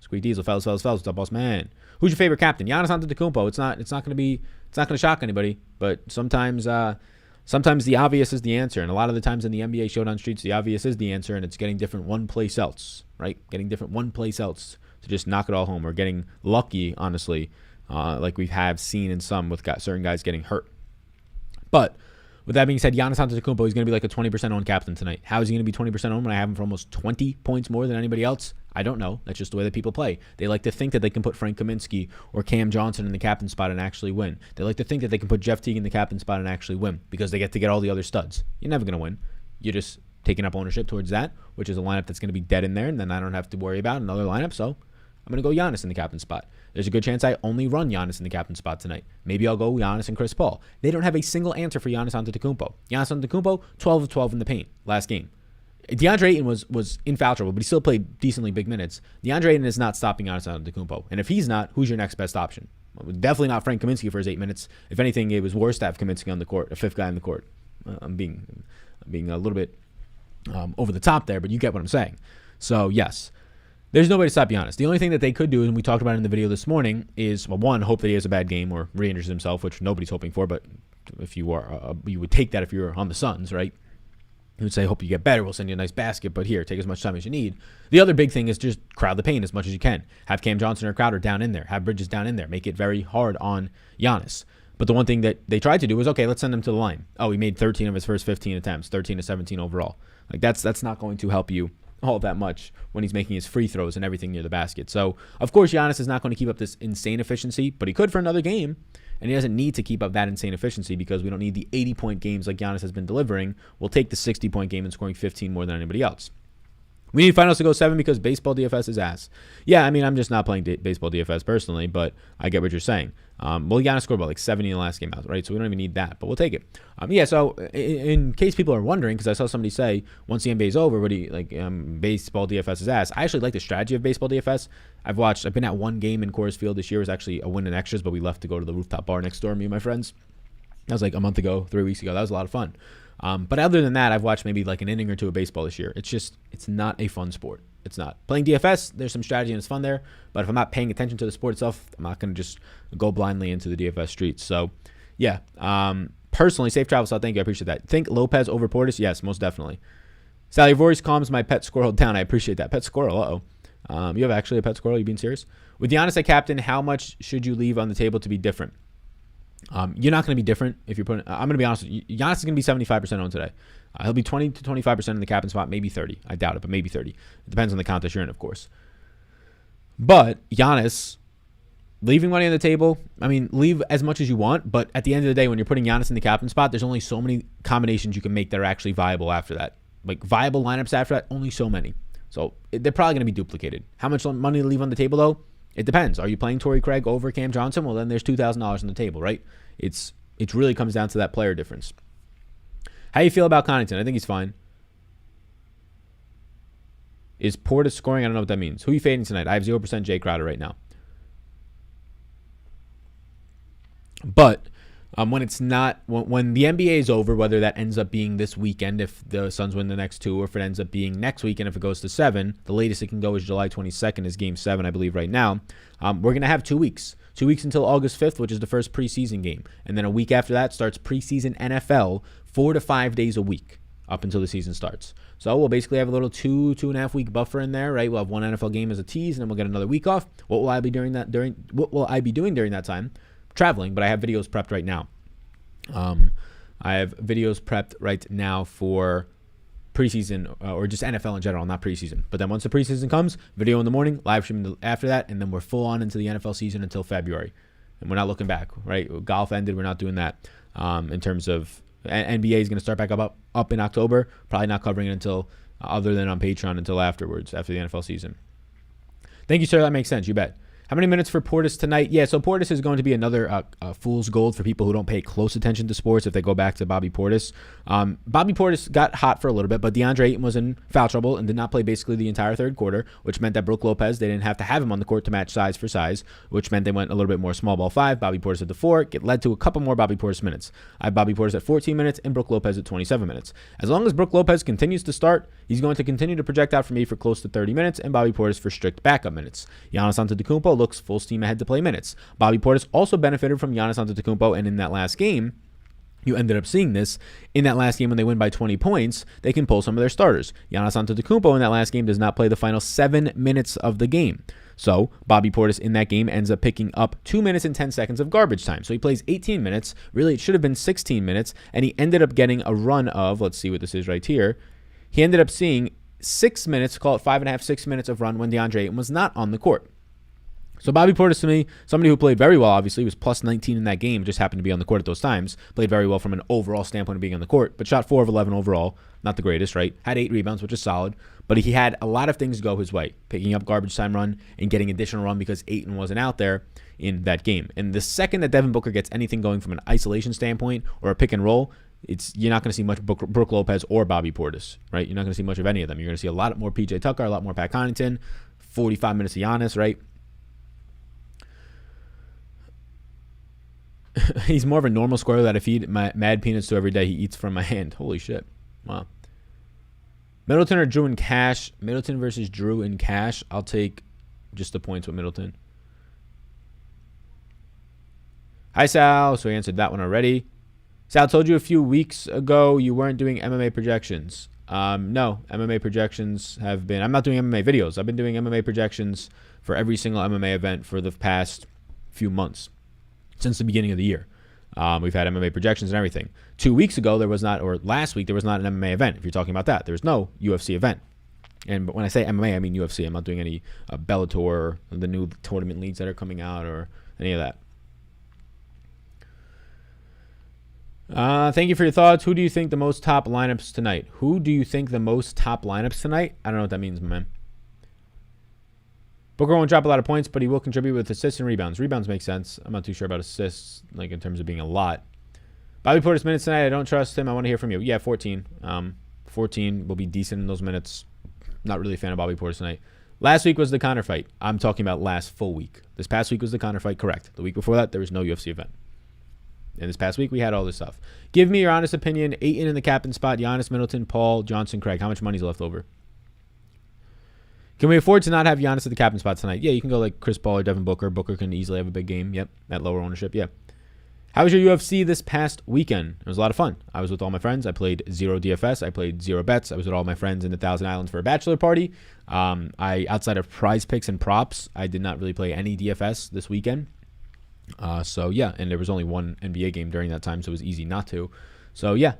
Squeak Diesel, fellas. What's up, boss man? Who's your favorite captain? Giannis Antetokounmpo. It's not going to shock anybody, but sometimes the obvious is the answer, and a lot of the times in the NBA Showdown Streets, the obvious is the answer, and it's getting different one place else, right? Getting different one place else to just knock it all home, or getting lucky, honestly, like we have seen in some with certain guys getting hurt. But with that being said, Giannis Antetokounmpo is going to be like a 20% owned captain tonight. How is he going to be 20% owned when I have him for almost 20 points more than anybody else? I don't know. That's just the way that people play. They like to think that they can put Frank Kaminsky or Cam Johnson in the captain spot and actually win. They like to think that they can put Jeff Teague in the captain spot and actually win because they get all the other studs. You're never going to win. You're just taking up ownership towards that, which is a lineup that's going to be dead in there, and then I don't have to worry about another lineup, so I'm going to go Giannis in the captain spot. There's a good chance I only run Giannis in the captain spot tonight. Maybe I'll go Giannis and Chris Paul. They don't have a single answer for Giannis Antetokounmpo. Giannis Antetokounmpo, 12 of 12 in the paint last game. DeAndre Ayton was in foul trouble, but he still played decently big minutes. DeAndre Ayton is not stopping Giannis Antetokounmpo. And if he's not, who's your next best option? Well, definitely not Frank Kaminsky for his 8 minutes. If anything, it was worse to have Kaminsky on the court, a fifth guy on the court. I'm being a little bit over the top there, but you get what I'm saying. So, yes. There's no way to stop Giannis. The only thing that they could do, and we talked about it in the video this morning, is, well, one, hope that he has a bad game or re-injures himself, which nobody's hoping for, but if you are, you would take that if you're on the Suns, right? You would say, hope you get better. We'll send you a nice basket, but here, take as much time as you need. The other big thing is just crowd the paint as much as you can. Have Cam Johnson or Crowder down in there. Have Bridges down in there. Make it very hard on Giannis. But the one thing that they tried to do was, okay, let's send him to the line. Oh, he made 13 of his first 15 attempts, 13 to 17 overall. Like that's not going to help you all that much when he's making his free throws and everything near the basket. So, of course, Giannis is not going to keep up this insane efficiency, but he could for another game, and he doesn't need to keep up that insane efficiency because we don't need the 80-point games like Giannis has been delivering. We'll take the 60-point game and scoring 15 more than anybody else. We need finals to go 7 because baseball DFS is ass. Yeah, I mean, I'm just not playing baseball DFS personally, but I get what you're saying. Well, Giannis scored about like 70 in the last game out, right? So we don't even need that, but we'll take it. So in case people are wondering, because I saw somebody say once the NBA is over, baseball DFS is ass. I actually like the strategy of baseball DFS. I've been at one game in Coors Field this year. It was actually a win in extras, but we left to go to the rooftop bar next door, me and my friends. That was like a month ago, 3 weeks ago. That was a lot of fun. But other than that, I've watched maybe like an inning or two of baseball this year. It's not a fun sport. It's not. Playing DFS, there's some strategy and it's fun there. But if I'm not paying attention to the sport itself, I'm not going to just go blindly into the DFS streets. So, yeah. Personally, safe travel, so thank you. I appreciate that. Think Lopez over Portis? Yes, most definitely. Sally, your voice calms my pet squirrel down. I appreciate that. Pet squirrel, uh-oh. You have actually a pet squirrel? You being serious? With Giannis at captain, how much should you leave on the table to be different? You're not going to be different if you're putting. I'm going to be honest with you. Giannis is going to be 75% owned today. He'll be 20 to 25% in the captain spot, maybe 30. I doubt it, but maybe 30. It depends on the contest you're in, of course. But Giannis, leaving money on the table, I mean, leave as much as you want. But at the end of the day, when you're putting Giannis in the captain spot, there's only so many combinations you can make that are actually viable after that. Like viable lineups after that, only so many. So they're probably going to be duplicated. How much money to leave on the table, though? It depends. Are you playing Torrey Craig over Cam Johnson? Well, then there's $2,000 on the table, right? It really comes down to that player difference. How you feel about Connaughton? I think he's fine. Is Portis scoring? I don't know what that means. Who are you fading tonight? I have 0% Jay Crowder right now. But when it's not, when the NBA is over, whether that ends up being this weekend if the Suns win the next two, or if it ends up being next weekend if it goes to 7, the latest it can go is July 22nd is Game 7, I believe, right now. We're going to have 2 weeks. 2 weeks until August 5th, which is the first preseason game. And then a week after that starts preseason NFL, 4 to 5 days a week up until the season starts. So we'll basically have a little 2.5 week buffer in there, right? We'll have one NFL game as a tease, and then we'll get another week off. What will I be doing during that time? Traveling, but I have videos prepped right now. I have videos prepped right now for preseason or just NFL in general, not preseason. But then once the preseason comes, video in the morning, live streaming after that, and then we're full on into the NFL season until February. And we're not looking back, right? Golf ended, we're not doing that. In terms of NBA is going to start back up in October, probably not covering it until other than on Patreon until afterwards, after the NFL season. Thank you, sir. That makes sense. You bet. How many minutes for Portis tonight? Yeah, so Portis is going to be another fool's gold for people who don't pay close attention to sports if they go back to Bobby Portis. Bobby Portis got hot for a little bit, but DeAndre Ayton was in foul trouble and did not play basically the entire third quarter, which meant that Brook Lopez, they didn't have to have him on the court to match size for size, which meant they went a little bit more small ball 5. Bobby Portis at the 4. It led to a couple more Bobby Portis minutes. I have Bobby Portis at 14 minutes and Brook Lopez at 27 minutes. As long as Brook Lopez continues to start, he's going to continue to project out for me for close to 30 minutes and Bobby Portis for strict backup minutes. Giannis Antetokounmpo looks full steam ahead to play minutes. Bobby Portis also benefited from Giannis Antetokounmpo, and in that last game, you ended up seeing this. In that last game when they win by 20 points, they can pull some of their starters. Giannis Antetokounmpo in that last game does not play the final 7 minutes of the game. So Bobby Portis in that game ends up picking up 2 minutes and 10 seconds of garbage time. So he plays 18 minutes. Really, it should have been 16 minutes, and he ended up getting a run of, let's see what this is right here. He ended up seeing 6 minutes, call it 5.5, 6 minutes of run when DeAndre Ayton was not on the court. So Bobby Portis, to me, somebody who played very well, obviously, was plus 19 in that game, just happened to be on the court at those times. Played very well from an overall standpoint of being on the court, but shot 4 of 11 overall. Not the greatest, right? Had 8 rebounds, which is solid, but he had a lot of things go his way, picking up garbage time run and getting additional run because Ayton wasn't out there in that game. And the second that Devin Booker gets anything going from an isolation standpoint or a pick and roll, you're not going to see much Brook Lopez or Bobby Portis, right? You're not going to see much of any of them. You're going to see a lot more PJ Tucker, a lot more Pat Connaughton, 45 minutes of Giannis, right? He's more of a normal squirrel that I feed my mad peanuts to every day. He eats from my hand. Holy shit. Wow. Middleton or Drew in cash? Middleton versus Drew in cash. I'll take just the points with Middleton. Hi, Sal. So he answered that one already. Sal, told you a few weeks ago you weren't doing MMA projections. No, MMA projections have been... I'm not doing MMA videos. I've been doing MMA projections for every single MMA event for the past few months. Since the beginning of the year. We've had MMA projections and everything. 2 weeks ago, there was not, or last week, there was not an MMA event. If you're talking about that, there's no UFC event. But when I say MMA, I mean UFC. I'm not doing any Bellator, or the new tournament leagues that are coming out, or any of that. Thank you for your thoughts. Who do you think the most top lineups tonight? Who do you think the most top lineups tonight? I don't know what that means, my man. Booker won't drop a lot of points, but he will contribute with assists and rebounds. Rebounds make sense. I'm not too sure about assists, like in terms of being a lot. Bobby Portis minutes tonight. I don't trust him. I want to hear from you. Yeah, 14. 14 will be decent in those minutes. Not really a fan of Bobby Portis tonight. Last week was the Conor fight. I'm talking about last full week. This past week was the Conor fight, correct. The week before that, there was no UFC event. And this past week, we had all this stuff. Give me your honest opinion. Ayton in the captain spot. Giannis, Middleton, Paul, Johnson, Craig. How much money's left over? Can we afford to not have Giannis at the captain spot tonight? Yeah, you can go like Chris Paul or Devin Booker. Booker can easily have a big game. Yep, at lower ownership. Yeah. How was your UFC this past weekend? It was a lot of fun. I was with all my friends. I played 0 DFS. I played 0 bets. I was with all my friends in the Thousand Islands for a bachelor party. Outside of prize picks and props, I did not really play any DFS this weekend. So yeah, and there was only one NBA game during that time, so it was easy not to. So yeah,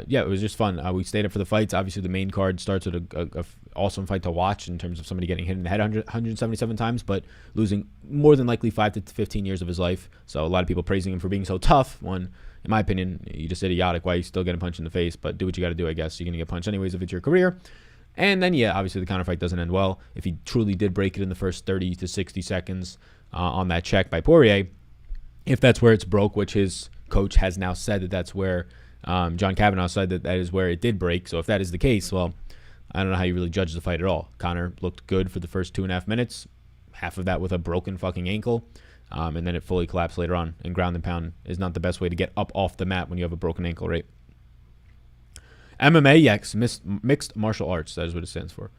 it was just fun. We stayed up for the fights. Obviously, the main card starts with a awesome fight to watch in terms of somebody getting hit in the head 177 times, but losing more than likely 5 to 15 years of his life. So a lot of people praising him for being so tough. When, in my opinion, you just idiotic. Why are you still getting punched in the face? But do what you got to do, I guess. You're going to get punched anyways if it's your career. And then, yeah, obviously the counterfight doesn't end well. If he truly did break it in the first 30 to 60 seconds on that check by Poirier, if that's where it's broke, which his coach has now said that that's where, John Kavanagh said that that is where it did break. So if that is the case, well, I don't know how you really judge the fight at all. Conor looked good for the first 2.5 minutes, half of that with a broken fucking ankle, and then it fully collapsed later on. And ground and pound is not the best way to get up off the mat when you have a broken ankle, right? MMA, yes, mixed martial arts. That is what it stands for.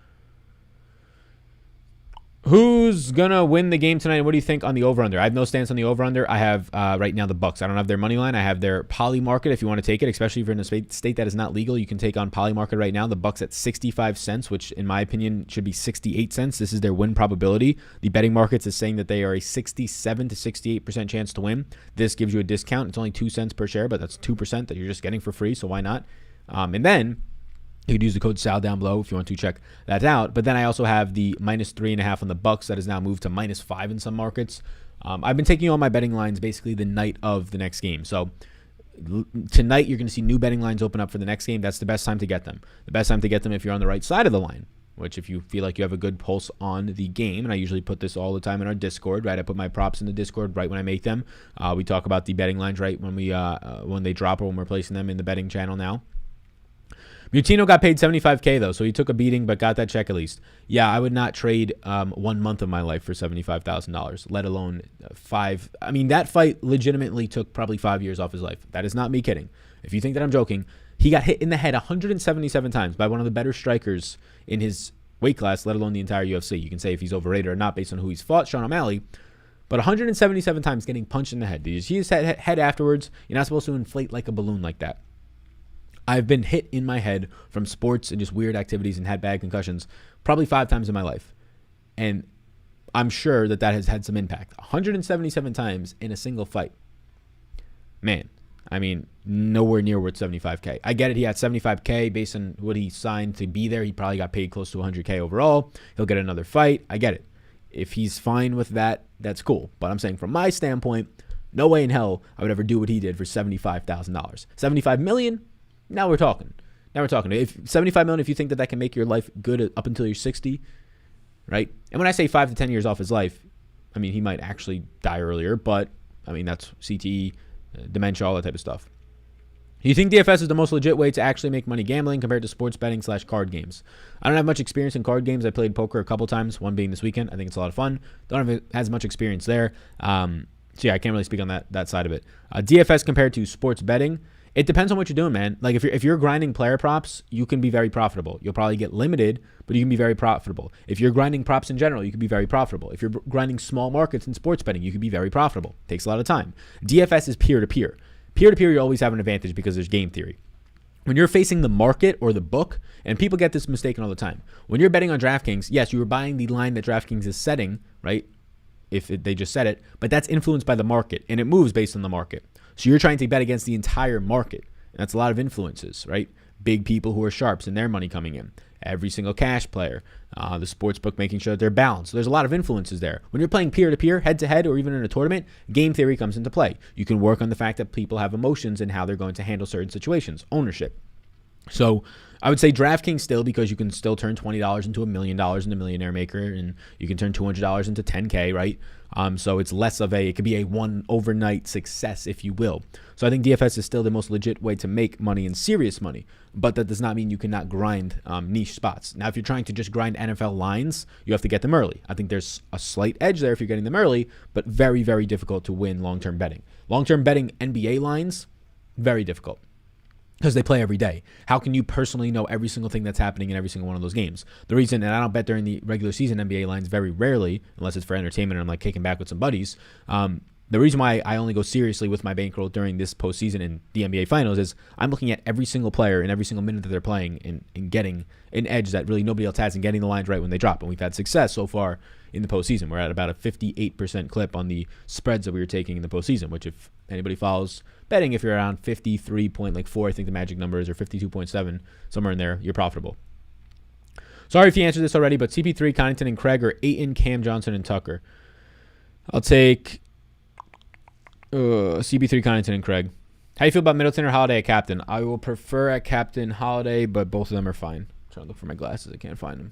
Who's going to win the game tonight? What do you think on the over-under? I have no stance on the over-under. I have right now the Bucks. I don't have their money line. I have their poly market if you want to take it, especially if you're in a state that is not legal. You can take on poly market right now. The Bucks at 65 cents, which in my opinion should be 68 cents. This is their win probability. The betting markets is saying that they are a 67 to 68% chance to win. This gives you a discount. It's only 2 cents per share, but that's 2% that you're just getting for free, so why not? And then you could use the code SAL down below if you want to check that out. But then I also have the -3.5 on the Bucks that has now moved to -5 in some markets. I've been taking all my betting lines basically the night of the next game. So tonight you're going to see new betting lines open up for the next game. That's the best time to get them. The best time to get them if you're on the right side of the line, which if you feel like you have a good pulse on the game, and I usually put this all the time in our Discord, right? I put my props in the Discord right when I make them. We talk about the betting lines right when they drop or when we're placing them in the betting channel now. Mutino got paid $75K though, so he took a beating but got that check at least. Yeah, I would not trade 1 month of my life for $75,000, let alone 5. I mean, that fight legitimately took probably 5 years off his life. That is not me kidding. If you think that I'm joking, he got hit in the head 177 times by one of the better strikers in his weight class, let alone the entire UFC. You can say if he's overrated or not based on who he's fought, Sean O'Malley. But 177 times getting punched in the head. Did you see his head afterwards? You're not supposed to inflate like a balloon like that. I've been hit in my head from sports and just weird activities and had bad concussions probably 5 times in my life. And I'm sure that has had some impact. 177 times in a single fight. Man, I mean, nowhere near worth $75K. I get it. He had $75K based on what he signed to be there. He probably got paid close to $100K overall. He'll get another fight. I get it. If he's fine with that, that's cool. But I'm saying from my standpoint, no way in hell I would ever do what he did for $75,000. $75 million? Now we're talking. If $75 million, if you think that can make your life good up until you're 60, right? And when I say 5 to 10 years off his life, I mean, he might actually die earlier, but I mean, that's CTE, dementia, all that type of stuff. Do you think DFS is the most legit way to actually make money gambling compared to sports betting / card games? I don't have much experience in card games. I played poker a couple times, one being this weekend. I think it's a lot of fun. Don't have as much experience there. So yeah, I can't really speak on that side of it. DFS compared to sports betting. It depends on what you're doing, man. Like if you're grinding player props, you can be very profitable. You'll probably get limited, but you can be very profitable. If you're grinding props in general, you can be very profitable. If you're grinding small markets in sports betting, you can be very profitable. Takes a lot of time. DFS is peer-to-peer. Peer-to-peer, you always have an advantage because there's game theory. When you're facing the market or the book, and people get this mistaken all the time. When you're betting on DraftKings, yes, you are buying the line that DraftKings is setting, right? They just set it, but that's influenced by the market, and it moves based on the market. So you're trying to bet against the entire market. And that's a lot of influences, right? Big people who are sharps and their money coming in. Every single cash player, the sports book making sure that they're balanced. So there's a lot of influences there. When you're playing peer-to-peer, head-to-head, or even in a tournament, game theory comes into play. You can work on the fact that people have emotions and how they're going to handle certain situations. Ownership. So I would say DraftKings still, because you can still turn $20 into $1 million in a Millionaire Maker, and you can turn $200 into $10K, right? So it's less of it could be a one overnight success, if you will. So I think DFS is still the most legit way to make money and serious money, but that does not mean you cannot grind niche spots. Now, if you're trying to just grind NFL lines, you have to get them early. I think there's a slight edge there if you're getting them early, but very, very difficult to win long-term betting. Long-term betting NBA lines, very difficult. Because they play every day. How can you personally know every single thing that's happening in every single one of those games? The reason, and I don't bet during the regular season NBA lines very rarely, unless it's for entertainment and I'm like kicking back with some buddies. The reason why I only go seriously with my bankroll during this postseason and the NBA Finals is I'm looking at every single player and every single minute that they're playing and getting an edge that really nobody else has and getting the lines right when they drop. And we've had success so far in the postseason. We're at about a 58% clip on the spreads that we were taking in the postseason, which if anybody follows betting, if you're around 53.4, I think the magic number is, or 52.7, somewhere in there, you're profitable. Sorry if you answered this already, but CP3, Connington, and Craig, or Ayton, Cam Johnson, and Tucker. I'll take CP3, Connington, and Craig. How do you feel about Middleton or Holiday at captain? I will prefer at captain Holiday, but both of them are fine. trying to look for my glasses. I can't find them.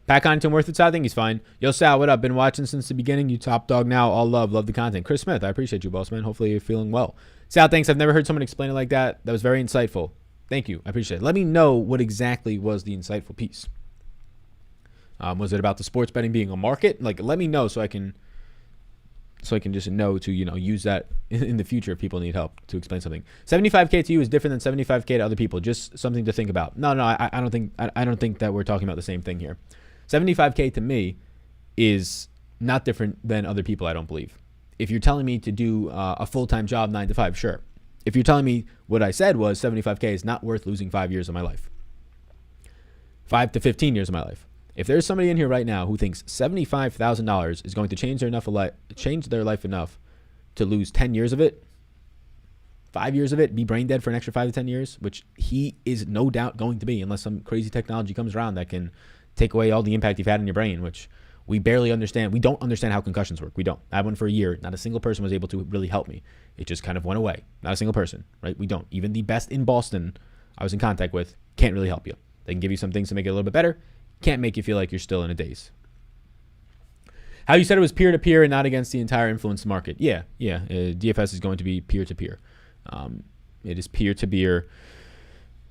Pat Connaughton worth it, Sal? I think he's fine. Yo, Sal, what up? Been watching since the beginning. You top dog now. All love. Love the content. Chris Smith, I appreciate you, boss man. Hopefully you're feeling well. Sal, thanks. I've never heard someone explain it like that. That was very insightful. Thank you. I appreciate it. Let me know what exactly was the insightful piece. Was it about the sports betting being a market? Like, let me know so I can just know to, use that in the future if people need help to explain something. 75K to you is different than 75K to other people. Just something to think about. No, I don't think that we're talking about the same thing here. 75K to me is not different than other people, I don't believe. If you're telling me to do a full-time job 9 to 5, sure. If you're telling me what I said was 75K is not worth losing 5 years of my life. 5 to 15 years of my life. If there's somebody in here right now who thinks $75,000 is going to change their life enough to lose 10 years of it, 5 years of it, be brain dead for an extra 5 to 10 years, which he is no doubt going to be unless some crazy technology comes around that can take away all the impact you've had in your brain, which we barely understand. We don't understand how concussions work. We don't. I had one for a year. Not a single person was able to really help me. It just kind of went away. Not a single person, right? We don't. Even the best in Boston I was in contact with can't really help you. They can give you some things to make it a little bit better. Can't make you feel like you're still in a daze. How you said it was peer-to-peer and not against the entire influence market. Yeah. DFS is going to be peer-to-peer. It is peer-to-peer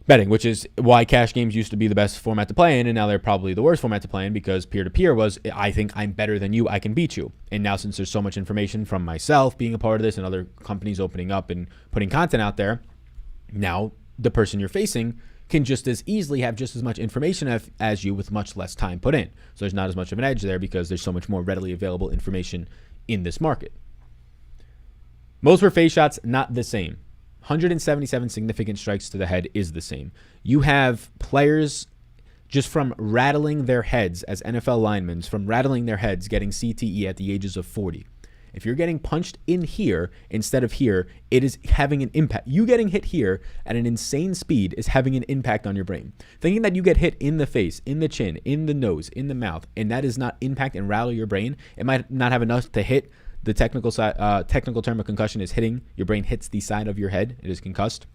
betting, which is why cash games used to be the best format to play in, and now they're probably the worst format to play in because peer-to-peer was, I think I'm better than you, I can beat you. And now since there's so much information from myself being a part of this and other companies opening up and putting content out there, now the person you're facing can just as easily have just as much information as you with much less time put in. So there's not as much of an edge there because there's so much more readily available information in this market. Most were face shots, not the same. 177 significant strikes to the head is the same. You have players just from rattling their heads as NFL linemen, from rattling their heads, getting CTE at the ages of 40. If you're getting punched in here instead of here, it is having an impact. You getting hit here at an insane speed is having an impact on your brain. Thinking that you get hit in the face, in the chin, in the nose, in the mouth, and that does not impact and rattle your brain, it might not have enough to hit. The technical term of concussion is hitting. Your brain hits the side of your head. It is concussed.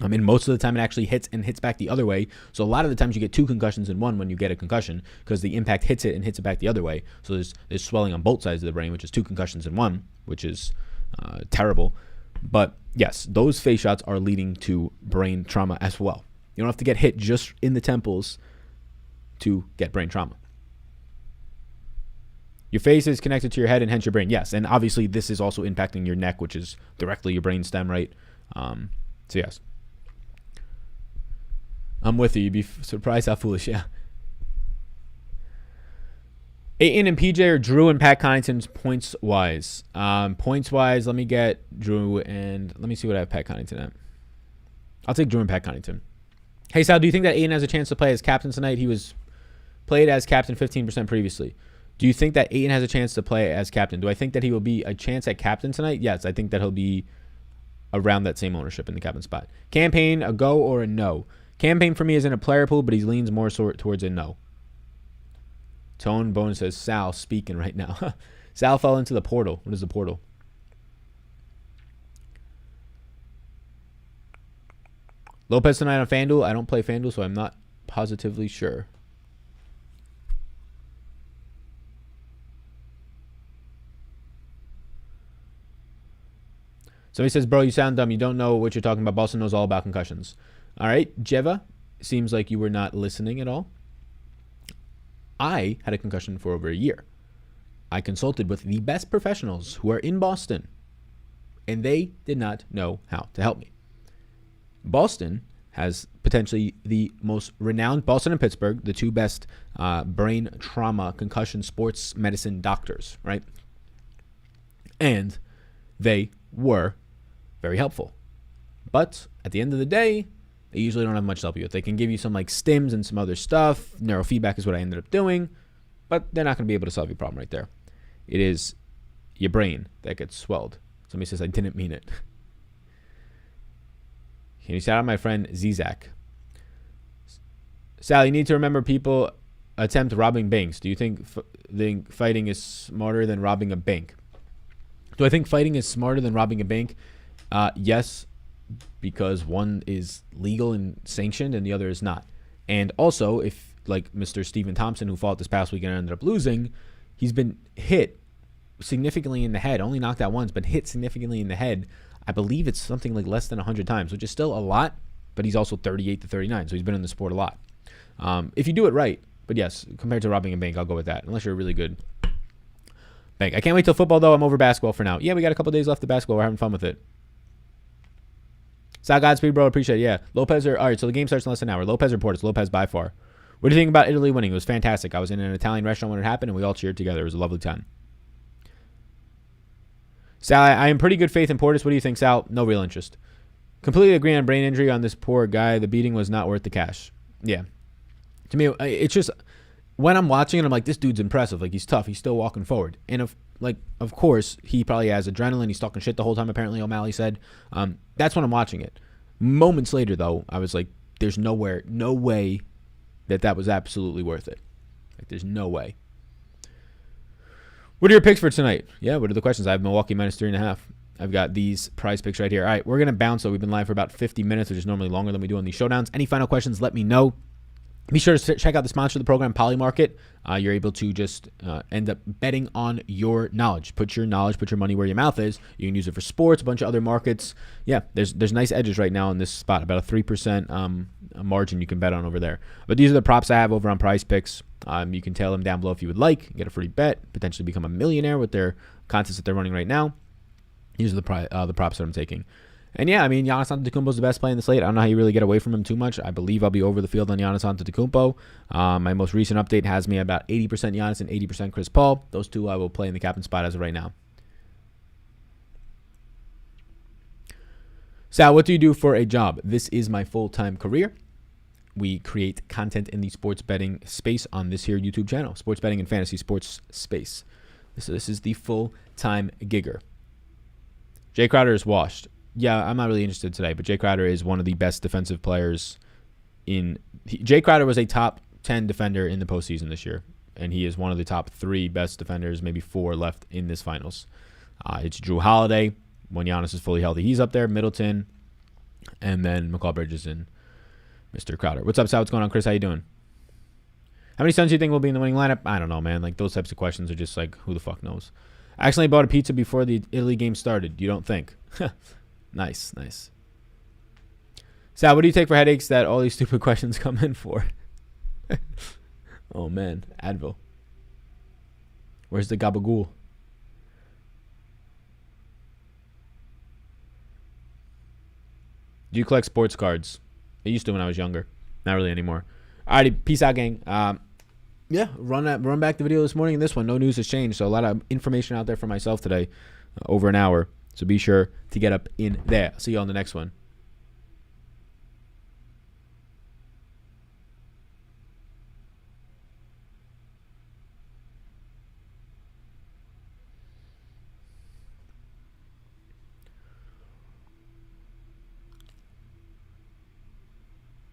And most of the time it actually hits back the other way. So a lot of the times you get two concussions in one when you get a concussion because the impact hits it and hits it back the other way. So there's swelling on both sides of the brain, which is two concussions in one, which is terrible. But yes, those face shots are leading to brain trauma as well. You don't have to get hit just in the temples to get brain trauma. Your face is connected to your head and hence your brain. Yes, and obviously this is also impacting your neck, which is directly your brain stem, right? So yes. I'm with you. You'd be surprised how foolish, yeah. Ayton and PJ or Drew and Pat Connaughton's points-wise? Points-wise, let me get Drew and let me see what I have Pat Connaughton at. I'll take Drew and Pat Connaughton. Hey, Sal, do you think that Ayton has a chance to play as captain tonight? He was played as captain 15% previously. Do you think that Ayton has a chance to play as captain? Do I think that he will be a chance at captain tonight? Yes, I think that he'll be around that same ownership in the captain spot. Campaign, a go or a no? Campaign for me is in a player pool, but he leans more towards a no. Tone Bone says, Sal speaking right now. Sal fell into the portal. What is the portal? Lopez tonight on FanDuel. I don't play FanDuel, so I'm not positively sure. Somebody says, bro, you sound dumb. You don't know what you're talking about. Boston knows all about concussions. All right, Jeva, seems like you were not listening at all. I had a concussion for over a year. I consulted with the best professionals who are in Boston, and they did not know how to help me. Boston has potentially the most renowned, Boston and Pittsburgh, the two best brain trauma, concussion, sports medicine doctors, right? And they were very helpful. But at the end of the day, they usually don't have much to help you with. They can give you some like stims and some other stuff. Neurofeedback is what I ended up doing, but they're not going to be able to solve your problem right there. It is your brain that gets swelled. Somebody says, I didn't mean it. Can you shout out my friend Zizak? Sal, you need to remember people attempt robbing banks. Do you think fighting is smarter than robbing a bank? Do I think fighting is smarter than robbing a bank? Yes, because one is legal and sanctioned and the other is not. And also, if like Mr. Stephen Thompson, who fought this past weekend and ended up losing, he's been hit significantly in the head, only knocked out once, but hit significantly in the head. I believe it's something like less than 100 times, which is still a lot, but he's also 38 to 39, so he's been in the sport a lot. If you do it right, but yes, compared to robbing a bank, I'll go with that, unless you're a really good bank. I can't wait till football, though. I'm over basketball for now. Yeah, we got a couple days left of basketball. We're having fun with it. Sal Godspeed, bro. Appreciate it. Yeah. Lopez all right, so the game starts in less than an hour. Lopez reports. Lopez by far. What do you think about Italy winning? It was fantastic. I was in an Italian restaurant when it happened, and we all cheered together. It was a lovely time. Sal, I am pretty good faith in Portis. What do you think, Sal? No real interest. Completely agree on brain injury on this poor guy. The beating was not worth the cash. Yeah. To me, it's just, when I'm watching it, I'm like, this dude's impressive. Like, he's tough. He's still walking forward. And of course, he probably has adrenaline. He's talking shit the whole time, apparently, O'Malley said. That's when I'm watching it. Moments later, though, I was like, there's no way that was absolutely worth it. Like, there's no way. What are your picks for tonight? Yeah, what are the questions? I have Milwaukee minus 3.5. I've got these prize picks right here. All right, we're going to bounce. So we've been live for about 50 minutes, which is normally longer than we do on these showdowns. Any final questions, let me know. Be sure to check out the sponsor of the program, Polymarket. You're able to just end up betting on your knowledge. Put your money where your mouth is. You can use it for sports, a bunch of other markets. Yeah, there's nice edges right now in this spot. About a 3% margin you can bet on over there. But these are the props I have over on Prize Picks. You can tail them down below if you would like. Get a free bet. Potentially become a millionaire with their contests that they're running right now. These are the props that I'm taking. And yeah, I mean, Giannis Antetokounmpo is the best play in the slate. I don't know how you really get away from him too much. I believe I'll be over the field on Giannis Antetokounmpo. My most recent update has me about 80% Giannis and 80% Chris Paul. Those two I will play in the captain spot as of right now. Sal, what do you do for a job? This is my full-time career. We create content in the sports betting space on this here YouTube channel. Sports betting and fantasy sports space. So this is the full-time gigger. Jay Crowder is washed. Yeah, I'm not really interested today, but Jay Crowder is one of the best defensive players Jay Crowder was a top 10 defender in the postseason this year, and he is one of the top 3 best defenders, maybe 4 left in this finals. It's Drew Holiday. When Giannis is fully healthy, he's up there. Middleton, and then McCall Bridges and Mr. Crowder. What's up, Sal? What's going on, Chris? How you doing? How many Suns do you think will be in the winning lineup? I don't know, man. Like, those types of questions are just like, who the fuck knows? I accidentally bought a pizza before the Italy game started. You don't think? Nice. Sal, what do you take for headaches that all these stupid questions come in for? Oh, man. Advil. Where's the gabagool? Do you collect sports cards? I used to when I was younger. Not really anymore. Alrighty, peace out, gang. Yeah, run back the video this morning and this one. No news has changed, so a lot of information out there for myself today. Over an hour. So be sure to get up in there. See you on the next one.